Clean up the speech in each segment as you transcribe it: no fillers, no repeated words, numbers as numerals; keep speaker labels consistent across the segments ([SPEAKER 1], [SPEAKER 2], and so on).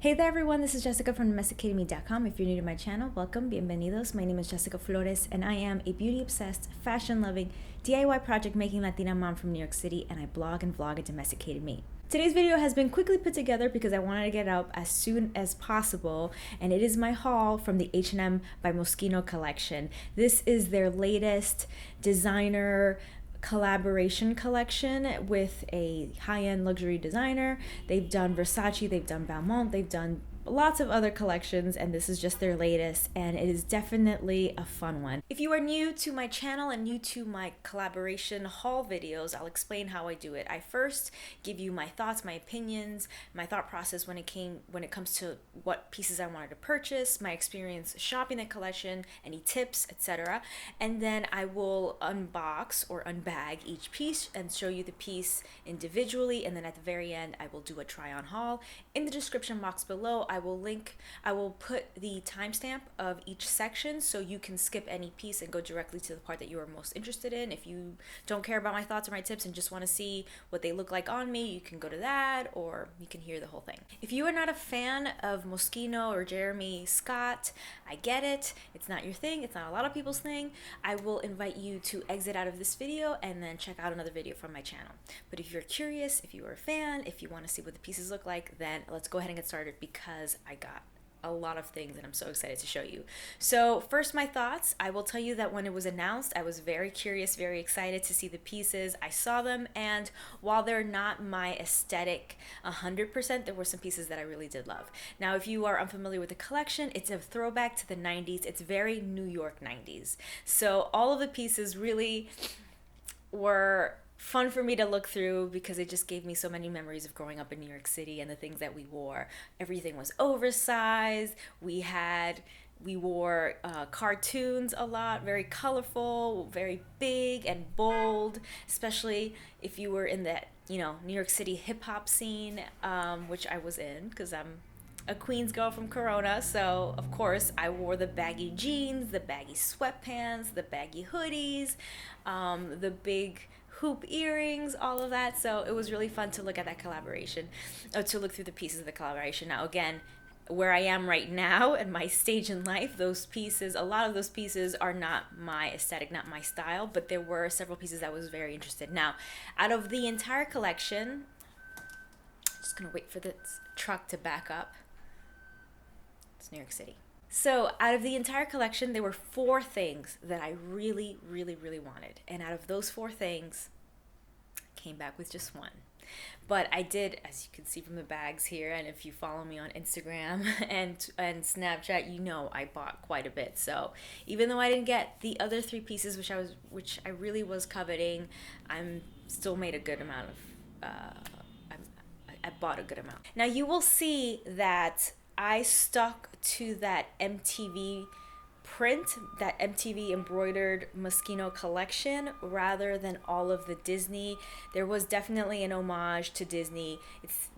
[SPEAKER 1] Hey there everyone, this is Jessica from DomesticatedMe.com. If you're new to my channel, welcome, bienvenidos. My name is Jessica Flores and I am a beauty-obsessed, fashion-loving, DIY project-making Latina mom from New York City, and I blog and vlog at Domesticated Me. Today's video has been quickly put together because I wanted to get it up as soon as possible, and it is my haul from the H&M by Moschino collection. This is their latest designer collaboration collection with a high-end luxury designer. They've done Versace, they've done Balmain, they've done lots of other collections, and this is just their latest, and it is definitely a fun one. If you are new to my channel and new to my collaboration haul videos, I'll explain how I do it. I first give you my thoughts, my opinions, my thought process when it comes to what pieces I wanted to purchase, my experience shopping the collection, any tips, etc. And then I will unbox or unbag each piece and show you the piece individually, and then at the very end I will do a try on haul. In the description box below I will put the timestamp of each section so you can skip any piece and go directly to the part that you are most interested in. If you don't care about my thoughts or my tips and just want to see what they look like on me, you can go to that, or you can hear the whole thing. If you are not a fan of Moschino or Jeremy Scott, I get it. It's not your thing. It's not a lot of people's thing. I will invite you to exit out of this video and then check out another video from my channel. But if you're curious, if you are a fan, if you want to see what the pieces look like, then let's go ahead and get started because I got a lot of things and I'm so excited to show you. So first, my thoughts. I will tell you that when it was announced, I was very curious, very excited to see the pieces. I saw them, and while they're not my aesthetic 100%, there were some pieces that I really did love. Now, if you are unfamiliar with the collection, it's a throwback to the 90s. It's very New York 90s. So all of the pieces really were fun for me to look through because it just gave me so many memories of growing up in New York City and the things that we wore. Everything was oversized. We wore cartoons a lot, very colorful, very big and bold, especially if you were in that, New York City hip hop scene, which I was in because I'm a Queens girl from Corona, so of course I wore the baggy jeans, the baggy sweatpants, the baggy hoodies, the big hoop earrings, all of that. So it was really fun to look at that collaboration, to look through the pieces of the collaboration. Now again, where I am right now and my stage in life, a lot of those pieces are not my aesthetic, not my style, but there were several pieces I was very interested in. Now, out of the entire collection, just gonna wait for this truck to back up. It's New York City. So out of the entire collection, there were 4 things that I really, really, really wanted. And out of those 4 things, I came back with just one. But I did, as you can see from the bags here, and if you follow me on Instagram and Snapchat, you know I bought quite a bit. So even though I didn't get the other 3 pieces, which I really was coveting, I'm still made a good amount of, I bought a good amount. Now you will see that I stuck to that MTV print, that MTV embroidered Moschino collection, rather than all of the Disney. There was definitely an homage to Disney.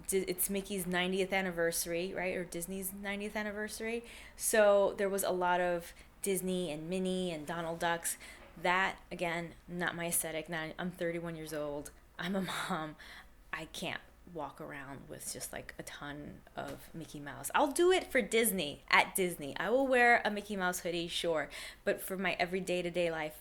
[SPEAKER 1] It's Mickey's 90th anniversary, right? Or Disney's 90th anniversary. So there was a lot of Disney and Minnie and Donald Ducks. That, again, not my aesthetic. Now, I'm 31 years old. I'm a mom. I can't walk around with just like a ton of Mickey Mouse. I'll do it for Disney, at Disney. I will wear a Mickey Mouse hoodie, sure, but for my everyday to-day life,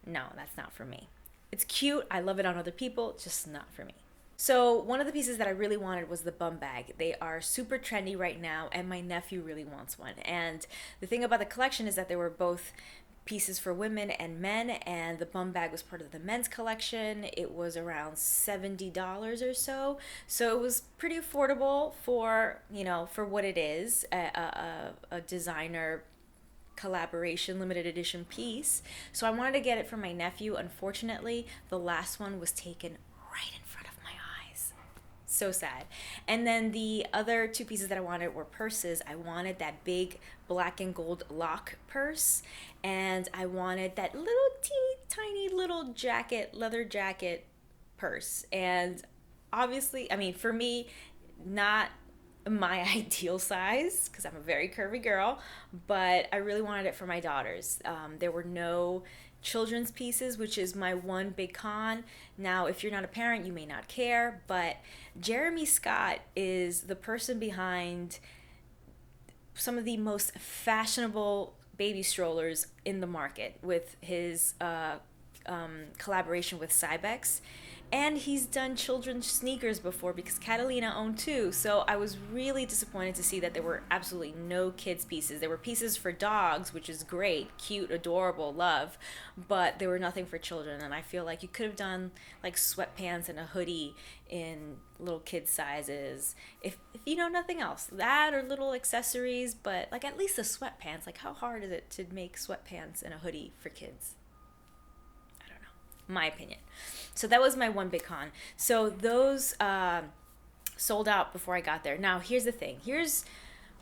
[SPEAKER 1] no, that's not for me. It's cute, I love it on other people, just not for me. So one of the pieces that I really wanted was the bum bag. They are super trendy right now, and my nephew really wants one. And the thing about the collection is that they were both pieces for women and men, and the bum bag was part of the men's collection. It was around $70 or so, so it was pretty affordable for what it is, a designer collaboration limited edition piece. So I wanted to get it for my nephew. Unfortunately, the last one was taken right in front of my eyes. So sad. And then the other 2 pieces that I wanted were purses. I wanted that big black and gold lock purse, and I wanted that little teeny tiny little leather jacket purse. And obviously, I mean, for me, not my ideal size because I'm a very curvy girl, but I really wanted it for my daughters. There were no children's pieces, which is my one big con. Now, if you're not a parent, you may not care, but Jeremy Scott is the person behind some of the most fashionable baby strollers in the market with his collaboration with Cybex. And he's done children's sneakers before because Catalina owned two. So I was really disappointed to see that there were absolutely no kids' pieces. There were pieces for dogs, which is great, cute, adorable, love, but there were nothing for children. And I feel like you could have done like sweatpants and a hoodie in little kid sizes. If you know nothing else, that or little accessories, but like at least the sweatpants. Like how hard is it to make sweatpants and a hoodie for kids? My opinion. So that was my one big con. So those sold out before I got there. Now here's the thing. Here's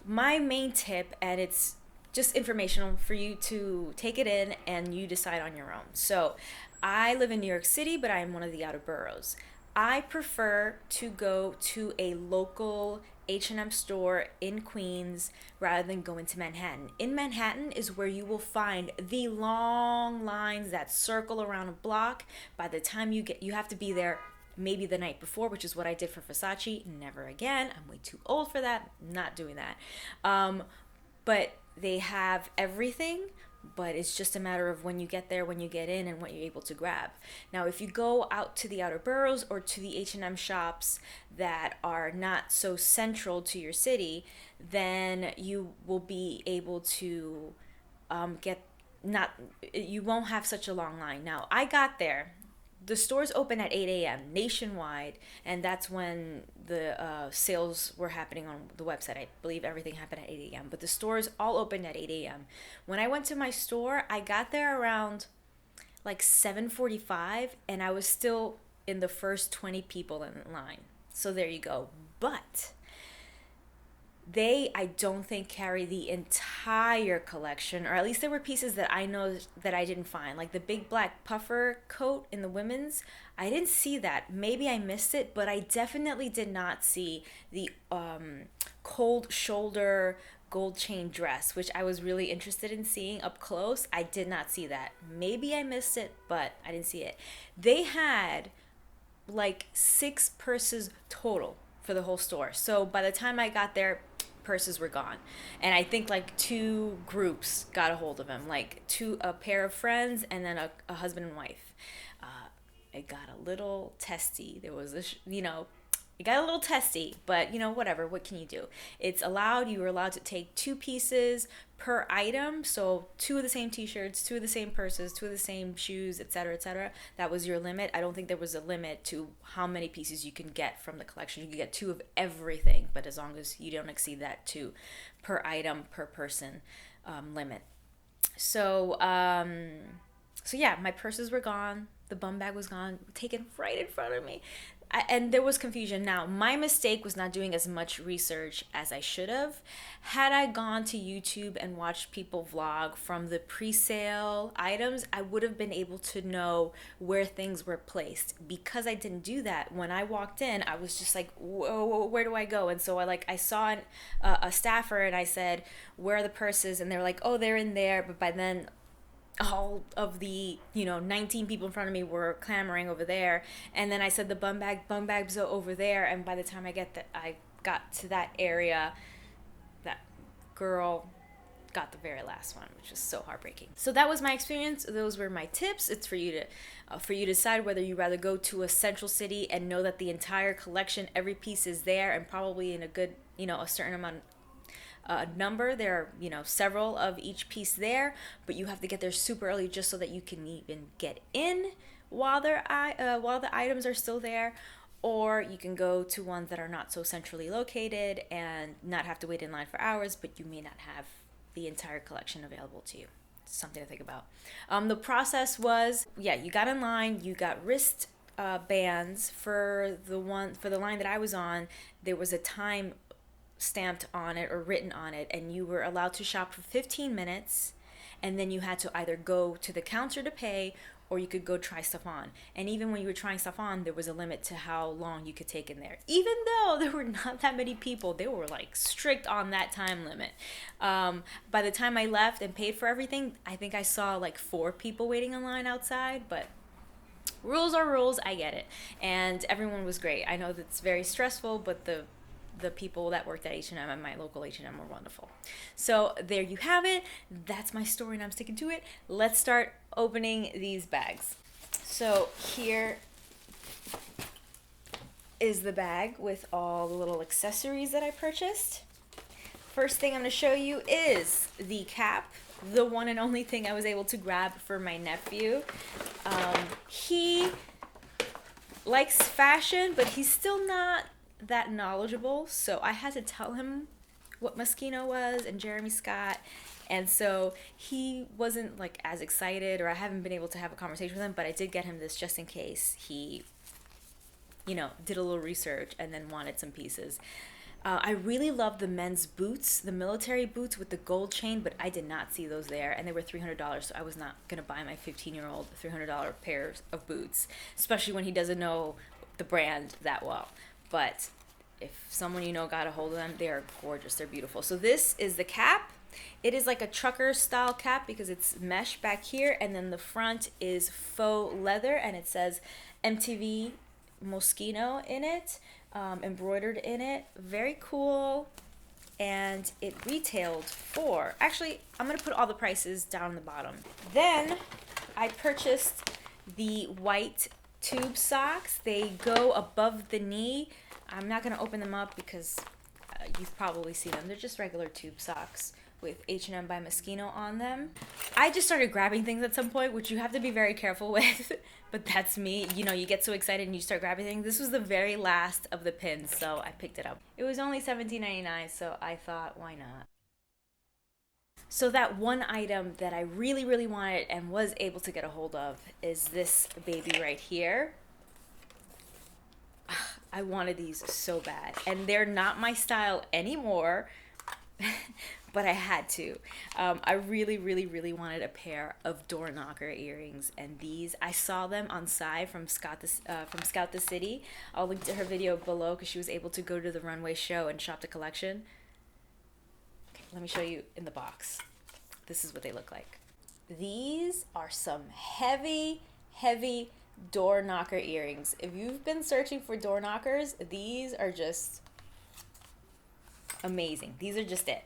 [SPEAKER 1] my main tip, and it's just informational for you to take it in and you decide on your own. So I live in New York City, but I am one of the outer boroughs. I prefer to go to a local H&M store in Queens rather than going to Manhattan. In Manhattan is where you will find the long lines that circle around a block. By the time you have to be there maybe the night before, which is what I did for Versace. Never again. I'm way too old for that. Not doing that. But they have everything, but it's just a matter of when you get there, when you get in, and what you're able to grab. Now, if you go out to the outer boroughs or to the H&M shops that are not so central to your city, then you will be able to you won't have such a long line. Now, I got there. The stores open at 8 a.m. nationwide, and that's when the sales were happening on the website. I believe everything happened at 8 a.m., but the stores all opened at 8 a.m. When I went to my store, I got there around like 7:45, and I was still in the first 20 people in line. So there you go. But I don't think carry the entire collection, or at least there were pieces that I know that I didn't find, like the big black puffer coat in the women's. I didn't see that. Maybe I missed it, but I definitely did not see the cold shoulder gold chain dress, which I was really interested in seeing up close. I did not see that. Maybe I missed it, but I didn't see it. They had like 6 purses total for the whole store. So by the time I got there, purses were gone, and I think like 2 groups got a hold of him, like a pair of friends and then a husband and wife. It got a little testy. There was this, it got a little testy, but whatever. What can you do? It's allowed. You were allowed to take 2 pieces per item, so 2 of the same t-shirts, 2 of the same purses, 2 of the same shoes, etc., etc. That was your limit. I don't think there was a limit to how many pieces you can get from the collection. You can get 2 of everything, but as long as you don't exceed that 2 per item per person limit. So yeah, my purses were gone. The bum bag was gone, taken right in front of me. And there was confusion. Now, my mistake was not doing as much research as I should have. Had I gone to YouTube and watched people vlog from the pre-sale items, I would have been able to know where things were placed. Because I didn't do that, when I walked in, I was just like, whoa, where do I go? And so I saw a staffer and I said, where are the purses? And they were like, oh, they're in there. But by then, all of the 19 people in front of me were clamoring over there, and then I said the bum bags are over there, and by the time I got to that area, that girl got the very last one, which was so heartbreaking. So that was my experience. Those were my tips. It's for you to decide whether you rather go to a central city and know that the entire collection, every piece is there, and probably in a good a certain amount number. There are, several of each piece there, but you have to get there super early just so that you can even get in while the items are still there. Or you can go to ones that are not so centrally located and not have to wait in line for hours, but you may not have the entire collection available to you. Something to think about. The process was, you got in line, you got wrist bands for the line that I was on. There was a time stamped on it or written on it, and you were allowed to shop for 15 minutes, and then you had to either go to the counter to pay or you could go try stuff on. And even when you were trying stuff on, there was a limit to how long you could take in there. Even though there were not that many people, they were like strict on that time limit. By the time I left and paid for everything, I think I saw like 4 people waiting in line outside, but rules are rules, I get it. And everyone was great. I know that's very stressful, but the people that worked at H&M, at my local H&M, were wonderful. So there you have it. That's my story and I'm sticking to it. Let's start opening these bags. So here is the bag with all the little accessories that I purchased. First thing I'm going to show you is the cap, the one and only thing I was able to grab for my nephew. He likes fashion, but he's still not that knowledgeable, so I had to tell him what Moschino was and Jeremy Scott, and so he wasn't like as excited, or I haven't been able to have a conversation with him, but I did get him this just in case he, you know, did a little research and then wanted some pieces. I really love the men's boots, the military boots with the gold chain, but I did not see those there, and they were $300, so I was not gonna buy my 15-year-old $300 pairs of boots, especially when he doesn't know the brand that well. But if someone you know got a hold of them, they are gorgeous. They're beautiful. So this is the cap. It is like a trucker style cap because it's mesh back here, and then the front is faux leather, and it says MTV Moschino in it, embroidered in it. Very cool. And it retailed for, actually, I'm going to put all the prices down the bottom. Then I purchased the white tube socks. They go above the knee. I'm not going to open them up because you've probably seen them. They're just regular tube socks with H&M by Moschino on them. I just started grabbing things at some point, which you have to be very careful with, but that's me. You know, you get so excited and you start grabbing things. This was the very last of the pins, so I picked it up. It was only $17.99, so I thought, why not? So that one item that I really, really wanted and was able to get a hold of is this baby right here. I wanted these so bad, and they're not my style anymore, but I had to. I really, really, really wanted a pair of door knocker earrings, and these, I saw them on Sai from Scout the City. I'll link to her video below because she was able to go to the runway show and shop the collection. Let me show you in the box. This is what they look like. These are some heavy, heavy door knocker earrings. If you've been searching for door knockers, these are just amazing. These are just it.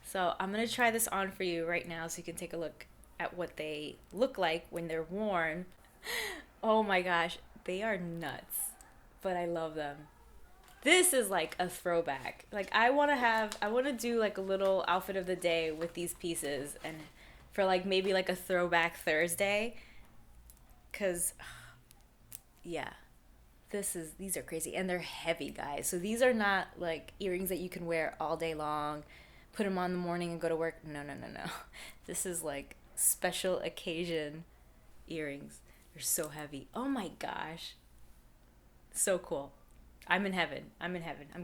[SPEAKER 1] So I'm going to try this on for you right now so you can take a look at what they look like when they're worn. Oh my gosh, they are nuts, but I love them. This is like a throwback. Like I want to do like a little outfit of the day with these pieces, and for like maybe like a throwback Thursday, cuz yeah. These are crazy, and they're heavy, guys. So these are not like earrings that you can wear all day long, put them on in the morning and go to work. No. This is like special occasion earrings. They're so heavy. Oh my gosh. So cool. I'm in heaven. I'm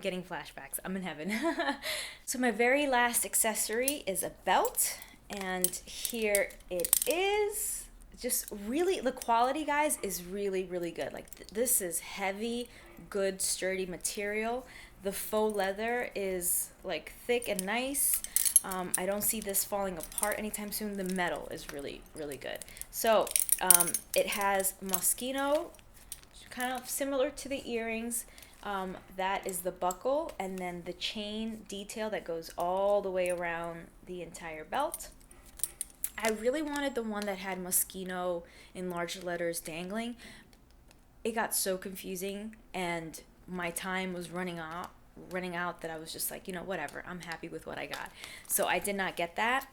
[SPEAKER 1] getting flashbacks. I'm in heaven. So my very last accessory is a belt, and here it is. Just really, the quality, guys, is really, really good. Like this is heavy, good, sturdy material. The faux leather is like thick and nice. I don't see this falling apart anytime soon. The metal is really, really good. So it has Moschino, kind of similar to the earrings. That is the buckle, and then the chain detail that goes all the way around the entire belt. I really wanted the one that had Moschino in large letters dangling. It got so confusing, and my time was running out that I was just like, you know, whatever. I'm happy with what I got. So I did not get that,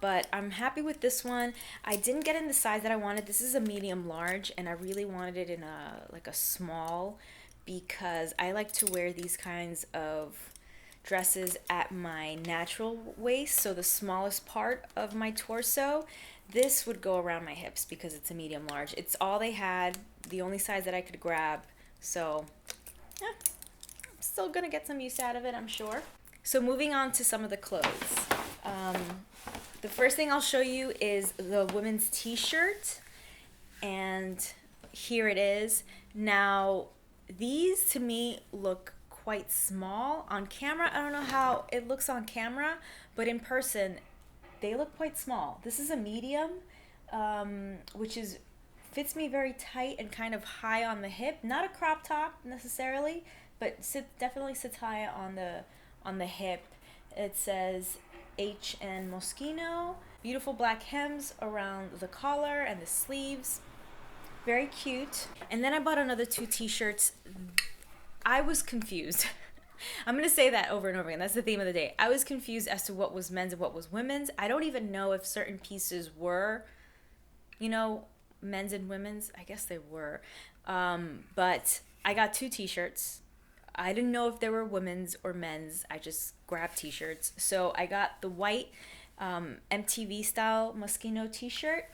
[SPEAKER 1] but I'm happy with this one. I didn't get in the size that I wanted. This is a medium large, and I really wanted it in a small, because I like to wear these kinds of dresses at my natural waist, so the smallest part of my torso. This would go around my hips because it's a medium large. It's all they had, the only size that I could grab, so yeah, I'm still gonna get some use out of it, I'm sure. So moving on to some of the clothes. The first thing I'll show you is the women's t-shirt. and here it is. Now, these to me look quite small on camera. I don't know how it looks on camera, but in person, they look quite small. This is a medium, which fits me very tight and kind of high on the hip. Not a crop top necessarily, but definitely sits high on the hip. It says H&Moschino. Beautiful black hems around the collar and the sleeves. Very cute. And then I bought another 2 t-shirts. I was confused. I'm going to say that over and over again. That's the theme of the day. I was confused as to what was men's and what was women's. I don't even know if certain pieces were, men's and women's. I guess they were. But I got 2 t-shirts. I didn't know if they were women's or men's. I just grabbed t-shirts. So I got the white MTV style Moschino t-shirt.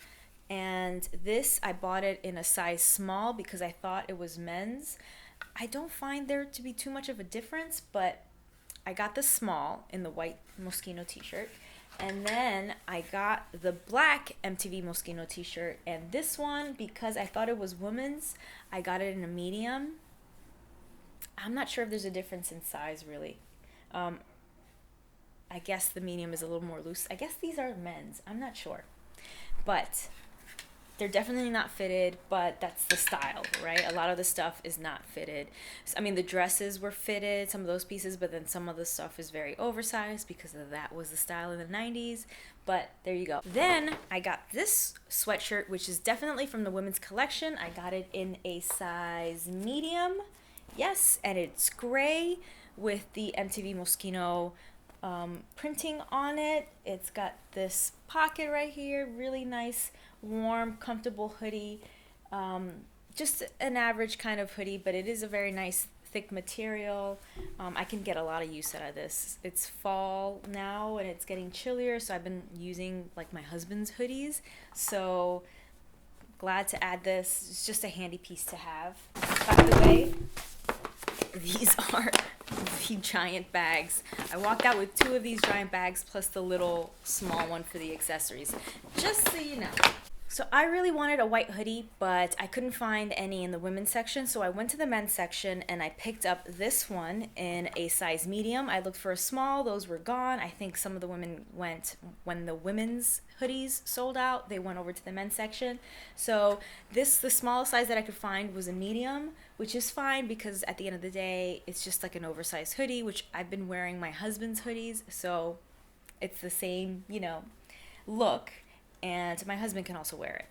[SPEAKER 1] And this, I bought it in a size small because I thought it was men's. I don't find there to be too much of a difference, but I got the small in the white Moschino t-shirt. And then I got the black MTV Moschino t-shirt. And this one, because I thought it was women's, I got it in a medium. I'm not sure if there's a difference in size, really. I guess the medium is a little more loose. I guess these are men's. I'm not sure. But they're definitely not fitted, but that's the style, right? A lot of the stuff is not fitted. I mean, the dresses were fitted, some of those pieces, but then some of the stuff is very oversized because that was the style in the 90s. But there you go. Then I got this sweatshirt, which is definitely from the women's collection. I got it in a size medium. Yes, and it's gray with the MTV Moschino printing on it. It's got this pocket right here, really nice, warm, comfortable hoodie. Just an average kind of hoodie, but it is a very nice, thick material. I can get a lot of use out of this. It's fall now and it's getting chillier, so I've been using like my husband's hoodies. So glad to add this. It's just a handy piece to have. By the way, these are the giant bags. I walked out with 2 of these giant bags plus the little small one for the accessories, just so you know. So I really wanted a white hoodie, but I couldn't find any in the women's section, so I went to the men's section and I picked up this one in a size medium. I looked for a small, those were gone. I think some of the women went, when the women's hoodies sold out, they went over to the men's section. So the smallest size that I could find was a medium, which is fine because at the end of the day, it's just like an oversized hoodie, which I've been wearing my husband's hoodies, so it's the same, look. And my husband can also wear it.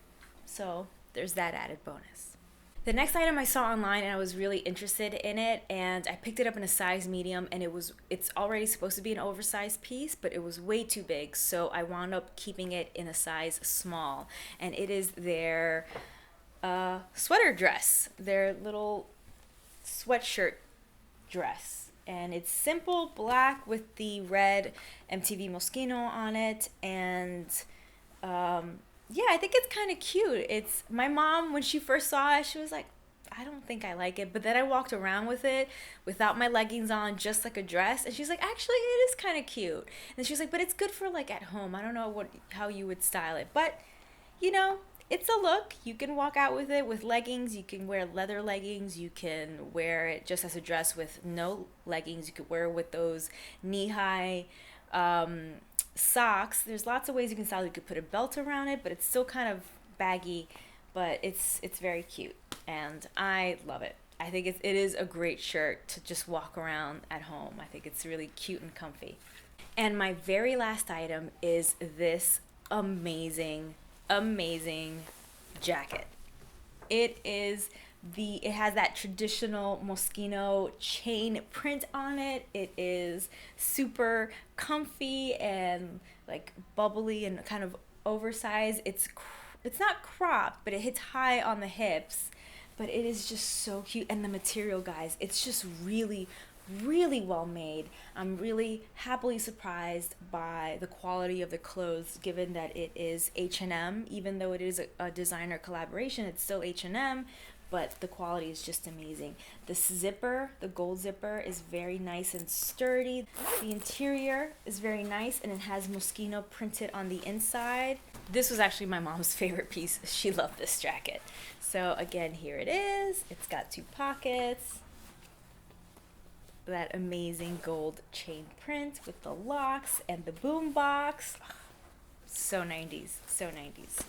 [SPEAKER 1] So there's that added bonus. The next item I saw online and I was really interested in it, and I picked it up in a size medium, and it's already supposed to be an oversized piece, but it was way too big, so I wound up keeping it in a size small. And it is their sweater dress, their little sweatshirt dress. And it's simple black with the red MTV Moschino on it, and yeah, I think it's kind of cute. It's my mom, when she first saw it, she was like, I don't think I like it. But then I walked around with it without my leggings on, just like a dress, and she's like, actually it is kind of cute. And she's like, but it's good for like at home. I don't know how you would style it, but it's a look. You can walk out with it with leggings. You can wear leather leggings. You can wear it just as a dress with no leggings. You could wear it with those knee-high socks. There's lots of ways you can style it. You could put a belt around it, but it's still kind of baggy, but it's very cute, and I love it. I think it is a great shirt to just walk around at home. I think it's really cute and comfy. And my very last item is this amazing jacket. It has that traditional Moschino chain print on it. It is super comfy and like bubbly and kind of oversized. It's not cropped, but it hits high on the hips, but it is just so cute. And the material, guys, it's just really well made. I'm really happily surprised by the quality of the clothes, given that it is H&M. Even though it is a designer collaboration, it's still H&M, but the quality is just amazing. This zipper, the gold zipper, is very nice and sturdy. The interior is very nice, and it has Moschino printed on the inside. This was actually my mom's favorite piece. She loved this jacket. So again, here it is. It's got 2 pockets. That amazing gold chain print with the locks and the boom box. So 90s, so 90s.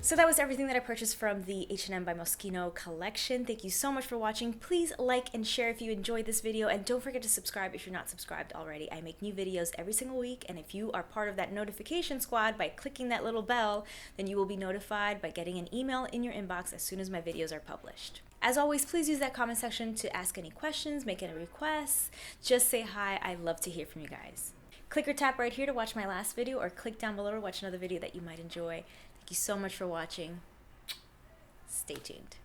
[SPEAKER 1] So that was everything that I purchased from the H&M by Moschino collection. Thank you so much for watching. Please like and share if you enjoyed this video, and don't forget to subscribe if you're not subscribed already. I make new videos every single week, and if you are part of that notification squad by clicking that little bell, then you will be notified by getting an email in your inbox as soon as my videos are published. As always, please use that comment section to ask any questions, make any requests, just say hi. I love to hear from you guys. Click or tap right here to watch my last video, or click down below to watch another video that you might enjoy. Thank you so much for watching. Stay tuned.